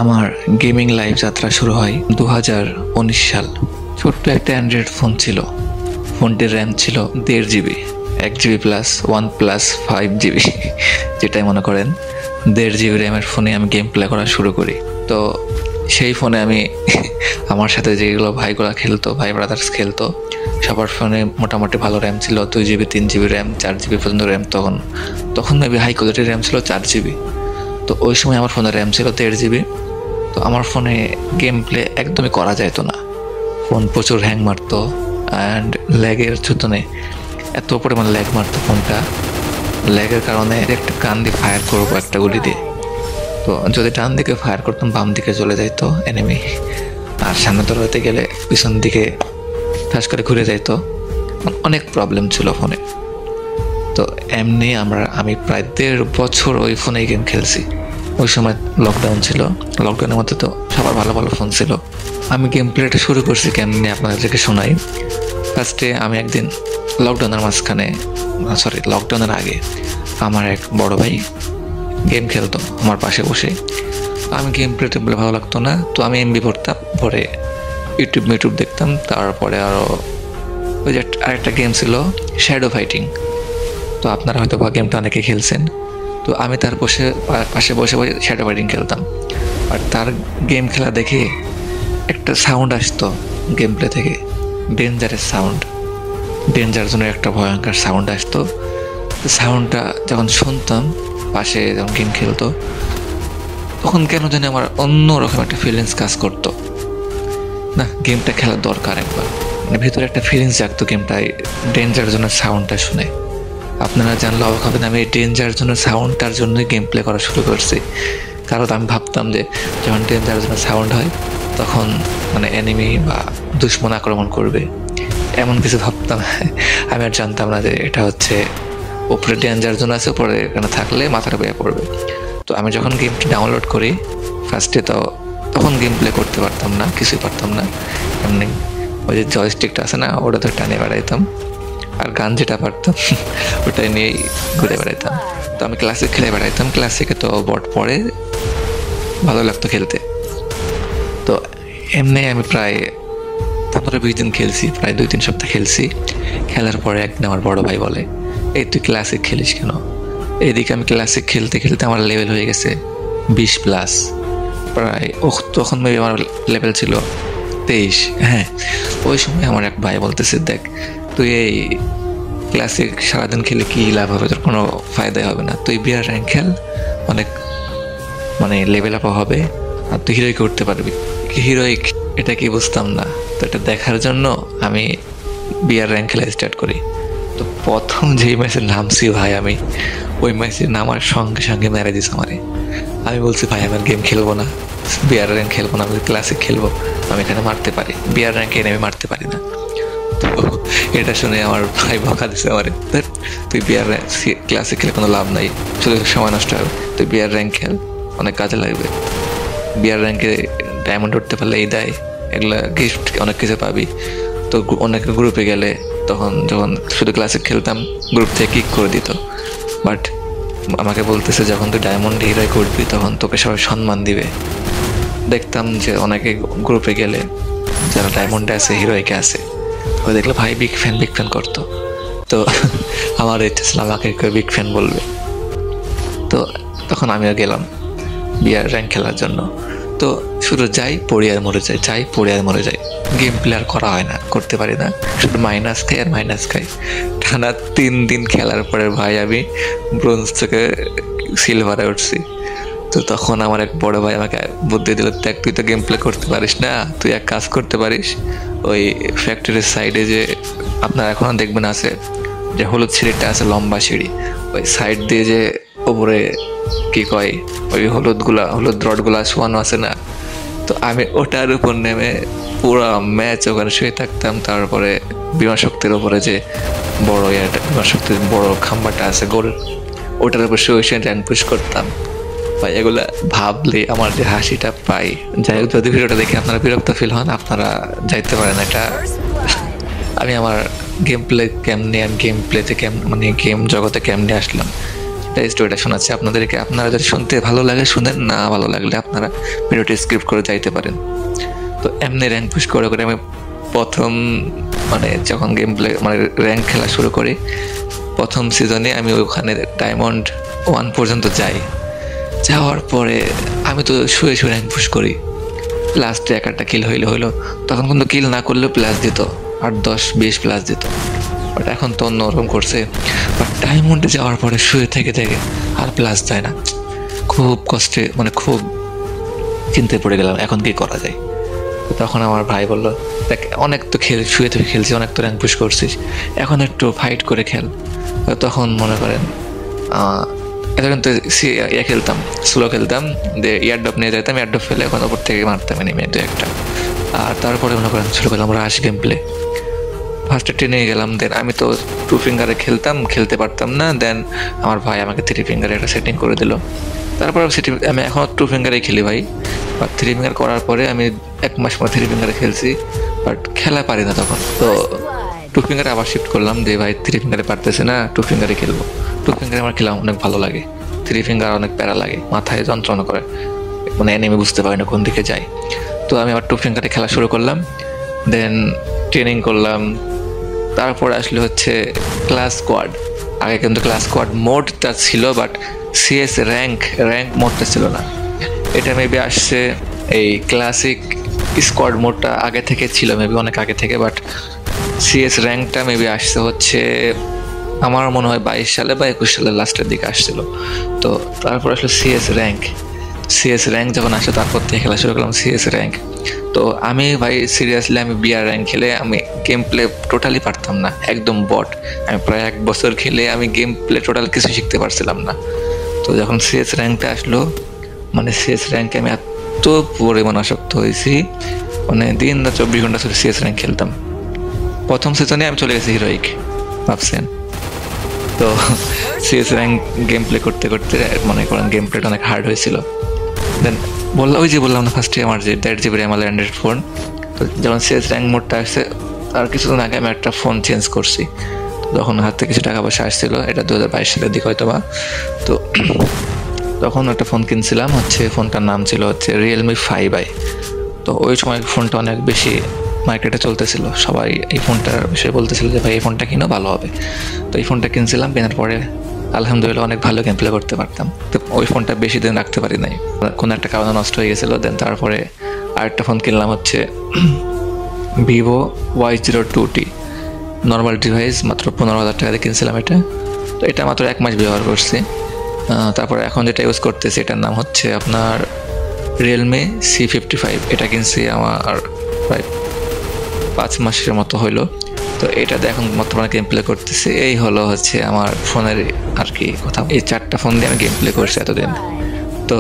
আমার gaming life যাত্রা শুরু হয় 2019 সাল। ছোট্ট একটা অ্যান্ড্রয়েড ফোন ছিল। ফোনটির র্যাম ছিল 1.5 GB, 1 GB plus 1 plus 5 GB, যেটাই মনে করেন। 1.5 GB র্যামের ফোনে আমি গেম প্লে করা শুরু করি। তো সেই ফোনে আমি আমার সাথে যেগুলো ভাইগুলো খেলতো, ভাই ব্রাদার্স খেলতো, সবার ফোনে মোটামুটি ভালো র্যাম ছিল। 2 GB 3 GB র্যাম, 4 GB পর্যন্ত র্যাম। তখন মেবি হাই কোয়ালিটির র্যাম ছিল 4 GB। তো ওই সময় আমার ফোনের র্যাম ছিল 1.5 GB। তো আমার ফোনে গেম প্লে একদমই করা যাইতো না। ফোন প্রচুর হ্যাং মারতো অ্যান্ড ল্যাগের চুতনে এত পরিমাণ ল্যাগ মারতো ফোনটা। ল্যাগের কারণে একটা কান দিয়ে ফায়ার করবো একটা গুলি দিয়ে, তো যদি ডান দিকে ফায়ার করতাম বাম দিকে চলে যাইতো এনিমি, আর সামনে দৌড়াতে গেলে পিছন দিকে ঠাস করে ঘুরে যাইতো। অনেক প্রবলেম ছিল ফোনে। তো এমনি আমি প্রায় 1.5 বছর ওই ফোনেই গেম খেলছি। ওই সময় লকডাউন ছিল। লকডাউনের মধ্যে তো সবার ভালো ভালো ফোন ছিল। আমি গেম প্লেটা শুরু করছি কেমনি আপনাদেরকে শোনাই। ফার্স্টে আমি একদিন লকডাউনের আগে আমার এক বড় ভাই গেম খেলতো আমার পাশে বসে। আমি গেম প্লেতে বলে ভালো লাগতো না, তো আমি এমবি পড়তাম, পরে ইউটিউব দেখতাম। তারপরে আরও ওই যে আরেকটা গেম ছিল শ্যাডো ফাইটিং, তো আপনারা হয়তো বা গেমটা অনেকে খেলছেন। তো আমি তার পাশে বসে শ্যাডো ফাইটিং খেলতাম। আর তার গেম খেলা দেখে একটা সাউন্ড আসতো গেম প্লে থেকে, ডেঞ্জারের সাউন্ড, ডেঞ্জার জোনের একটা ভয়ঙ্কর সাউন্ড আসতো। সাউন্ডটা যখন শুনতাম পাশে যখন গেম খেলতো, তখন কেন জানি আমার অন্যরকম একটা ফিলিংস কাজ করতো। না, গেমটা খেলার দরকার একবার, মানে ভিতরে একটা ফিলিংস জাগতো গেমটাই ডেঞ্জার জোনের সাউন্ডটা শুনে। আপনারা জানলে অবাক হবেন, আমি এই ডেঞ্জার জোনের সাউন্ডটার জন্যই গেম প্লে করা শুরু করছি। কারণ আমি ভাবতাম যে যখন ডেঞ্জার জোনের সাউন্ড হয় তখন মানে এনিমি বা দুশ্মন আক্রমণ করবে, এমন কিছু ভাবতাম। আমি আর জানতাম না যে এটা হচ্ছে উপরে ডেঞ্জার জোন আছে, উপরে এখানে থাকলে মাথাটা বেয়ে পড়বে। তো আমি যখন গেমটি ডাউনলোড করি ফার্স্টে, তখন গেম প্লে করতে পারতাম না, কিছুই পারতাম না। এমনি ওই যে জয়স্টিকটা আছে না, ওটা তো টানে বেড়াইতাম, আর গান যেটা পারতাম ওটাই নিয়েই ঘুরে বেড়াইতাম। তো আমি ক্লাসিক খেলে বেড়াইতাম। ক্লাসিকে তো বট পরে ভালো লাগতো খেলতে। তো এমনি আমি প্রায় 15-20 দিন খেলছি, প্রায় 2-3 সপ্তাহ খেলছি। খেলার পরে একদিন আমার বড় ভাই বলে, এই তুই ক্লাসিক খেলিস কেন? এইদিকে আমি ক্লাসিক খেলতে খেলতে আমার লেভেল হয়ে গেছে 20+, প্রায় তখন মেবি আমার লেভেল ছিল 23। হ্যাঁ, ওই সময় আমার এক ভাই বলতেছে, দেখ তুই এই ক্লাসিক সারাদিন খেলে কি লাভ হবে, তোর কোনো ফায়দাই হবে না। তুই বিয়ার র্যাঙ্ক খেল, অনেক মানে লেভেল আপ হবে, আর তুই হিরোইক উঠতে পারবি। হিরোইক এটা কি বুঝতাম না। তো এটা দেখার জন্য আমি বিয়ার র্যাঙ্ক খেলা স্টার্ট করি। তো প্রথম যেই ম্যাচে নামছি ভাই, আমি ওই ম্যাচে নামার সঙ্গে সঙ্গে মেরে দিস আমারে। আমি বলছি ভাই আমি গেম খেলবো না, বিয়ার র্যাঙ্ক খেলবো না, আমি ক্লাসিক খেলবো, আমি এখানে মারতে পারি, বিয়ার র্যাঙ্কে এনে আমি মারতে পারি না। তো এটা শুনে আমার ভাই বকা দিছে আমারে, তুই বিয়ার র্যাঙ্ক ক্লাসিক খেলে কোনো লাভ নাই, শুধু সময় নষ্ট হবে, তুই বিয়ার র্যাঙ্ক খেল, অনেক কাজে লাগবে। বিয়ার র্যাঙ্কে ডায়মন্ড উঠতে পারলে এই দেয়, এগুলা গিফট অনেক কিছু পাবি। তো অনেক গ্রুপে গেলে তখন যখন শুধু ক্লাসিক খেলতাম গ্রুপ থেকে কিক করে দিত। বাট আমাকে বলতেছে যখন তুই ডায়মন্ড হিরোইক উঠবি তখন তোকে সবাই সম্মান দিবে। দেখতাম যে অনেকে গ্রুপে গেলে যারা ডায়মন্ডে আছে, হিরোইকে আছে, ওই দেখলে ভাই বিগ ফ্যান করতো। তো আমার ইচ্ছা ছিল আমাকে বিগ ফ্যান বলবে। তো তখন আমিও গেলাম বিয়ার র্যাঙ্ক খেলার জন্য। তো শুধু যাই পড়ি আর মরে যাই, গেম প্লে আর করা হয় না, করতে পারি না, শুধু মাইনাস খাই। টানা 3 দিন খেলার পরে ভাই আমি ব্রোঞ্জ থেকে সিলভারে উঠছি। তো তখন আমার এক বড় ভাই আমাকে বুদ্ধি দিল, দেখ তুই তো গেম প্লে করতে পারিস না, তুই এক কাজ করতে পারিস, ওই ফ্যাক্টরির সাইডে যে আপনার এখনো দেখবেন আছে যে হলুদ সিঁড়িটা আছে, লম্বা সিঁড়ি, ওই সাইড দিয়ে যে ওপরে কি কয় ওই হলুদ রডগুলা শোয়ানো আছে না, তো আমি ওটার উপর নেমে পুরো ম্যাচ ওখানে শুয়ে থাকতাম। তারপরে বিমান শক্তির উপরে যে বিমান শক্তির বড় খাম্বাটা আছে গোল, ওটার উপর শুয়ে র্যাঙ্ক পুশ করতাম। ভাই এগুলা ভাবলে আমার যে হাসিটা পাই। যাই হোক, যদি ভিডিওটা দেখে আপনারা বিরক্ত ফিল হন, আপনারা যাইতে পারেন। এটা আমি আমার গেম প্লে কেমনে, গেম প্লেতে মানে গেম জগতে কেমনে আসলাম এটা স্টোরিটা শোনাচ্ছি আপনাদেরকে। আপনারা যদি শুনতে ভালো লাগে শুনেন, না ভালো লাগলে আপনারা ভিডিওটি স্কিপ করে যাইতে পারেন। তো এমনি র্যাঙ্ক পুশ করে করে আমি প্রথম মানে যখন গেম প্লে মানে র্যাঙ্ক খেলা শুরু করি, প্রথম সিজনে আমি ওখানে ডায়মন্ড 1 পর্যন্ত যাই। যাওয়ার পরে আমি তো শুয়ে শুয়ে র্যাঙ্ক পুশ করি, লাস্টে একটা কিল হইলো। তখন কিন্তু কিল না করলেও প্লাস দিত, 8-10-20 প্লাস দিত। বাট এখন তো অন্যরকম করছে। বাট ডায়মন্ডে যাওয়ার পরে শুয়ে থেকে আর প্লাস দেয় না। খুব কষ্টে মানে খুব চিন্তায় পড়ে গেলাম, এখন কি করা যায়। তখন আমার ভাই বললো, দেখ অনেক তো শুয়ে থেকে খেলছি, অনেক তো র্যাঙ্ক পুশ করছিস, এখন একটু ফাইট করে খেল। তখন মনে করেন এতক্ষণ তো খেলতাম, স্লো খেলতাম, যে ইয়ারডপ নিয়ে যেতাম, ইয়ারডপ ফেলে এখন ওপর থেকে মারতাম এনিমি 2-1টা। আর তারপরে মনে করেন শুরু করলাম রাশ গেম প্লে। ফার্স্টে ট্রেনে গেলাম, দেন আমি তো 2 ফিঙ্গারে খেলতে পারতাম না। দেন আমার ভাই আমাকে 3 ফিঙ্গারে একটা সেটিং করে দিল। তারপর আমি এখনও 2 ফিঙ্গারেই খেলি ভাই। বাট 3 ফিঙ্গার করার পরে আমি 1 মাস পর 3 ফিঙ্গারে খেলছি, বাট খেলা পারি না তখন। তো 2 ফিঙ্গারে আবার শিফট করলাম, যে ভাই 3 ফিঙ্গারে পারতেছে না, 2 ফিঙ্গারে খেলবো। 2 ফিঙ্গারে আমার খেলা অনেক ভালো লাগে, 3 ফিঙ্গার অনেক প্যারা লাগে, মাথায় যন্ত্রণা করে, মানে এনিমি বুঝতে পারি না কোন দিকে যায়। তো আমি আবার 2 ফিঙ্গারে খেলা শুরু করলাম, দেন ট্রেনিং করলাম। তারপর আসলে হচ্ছে ক্লাস স্কোয়াড। আগে কিন্তু ক্লাস স্কোয়াড মোডটা ছিল, বাট সিএস র্যাঙ্ক মোডটা ছিল না। এটা মেবি আসছে এই ক্লাসিক স্কোয়াড মোডটা আগে থেকে ছিল, মেবি অনেক আগে থেকে। বাট সিএস র্যাঙ্কটা মেবি আসছে হচ্ছে আমার মনে হয় 22 সালে বা 21 সালের লাস্টের দিকে আসছিল। তো তারপর আসলে সিএস র্যাঙ্ক যখন আসে, তারপর থেকে খেলা শুরু করলাম সিএস র্যাঙ্ক। তো আমি ভাই সিরিয়াসলি আমি বিআর র্যাঙ্ক খেলে আমি গেম প্লে টোটালি পারতাম না, একদম বট। আমি প্রায় 1 বছর খেলে আমি গেম প্লে টোটাল কিছু শিখতে পারছিলাম না। তো যখন সিএস র্যাঙ্কটা আসলো, মানে সিএস র্যাঙ্কে আমি এত পরিমাণ আসক্ত হয়েছি, মানে দিন রাত 24 ঘন্টা শুধু সিএস র্যাঙ্ক খেলতাম। প্রথম সিজনে আমি চলে গেছি হিরোইক, ভাবছেন। তো সিএস র্যাঙ্ক গেম প্লে করতে মনে করেন গেম প্লেটা অনেক হার্ড হয়েছিল। দেন বললাম না ফার্স্টে আমার যে 1.5 GB র্যাম অ্যান্ড্রয়েড ফোন। তো যখন সিএস র্যাঙ্ক মোডটা আসছে, তার কিছুদিন আগে আমি একটা ফোন চেঞ্জ করছি। তখন হাতে কিছু টাকা পয়সা আসছিল, এটা 2022 সালের দিকে হয়তো বা। তো তখন একটা ফোন কিনছিলাম, ফোনটার নাম ছিল Realme 5i। তো ওই সময় ফোনটা অনেক বেশি মার্কেটে চলতেছিল, সবাই এই ফোনটার বিষয়ে বলতেছিল যে ভাই এই ফোনটা কিনো ভালো হবে। তো এই ফোনটা কিনছিলাম, কেনার পরে আলহামদুলিল্লাহ অনেক ভালো গেম প্লে করতে পারতাম। তো ওই ফোনটা বেশি দিন রাখতে পারি নাই, কোনো একটা কারণে নষ্ট হয়ে গেছিলো। দেন তারপরে আরেকটা ফোন কিনলাম, Vivo Y02T, নর্মাল ডিভাইস, মাত্র 15,000 টাকা দিয়ে কিনছিলাম এটা। তো এটা মাত্র 1 মাস ব্যবহার করছি। তারপরে এখন যেটা ইউজ করতেছি এটার নাম আপনার Realme C55। এটা কিনছি আমার প্রায় 5 মাসের মতো হইলো। তো এটাতে এখন বর্তমানে গেম প্লে করতেছি। এই হলো আমার ফোনের আর কি কথা। এই 4টা ফোন দিয়ে আমি গেম প্লে করছি এতদিন। তো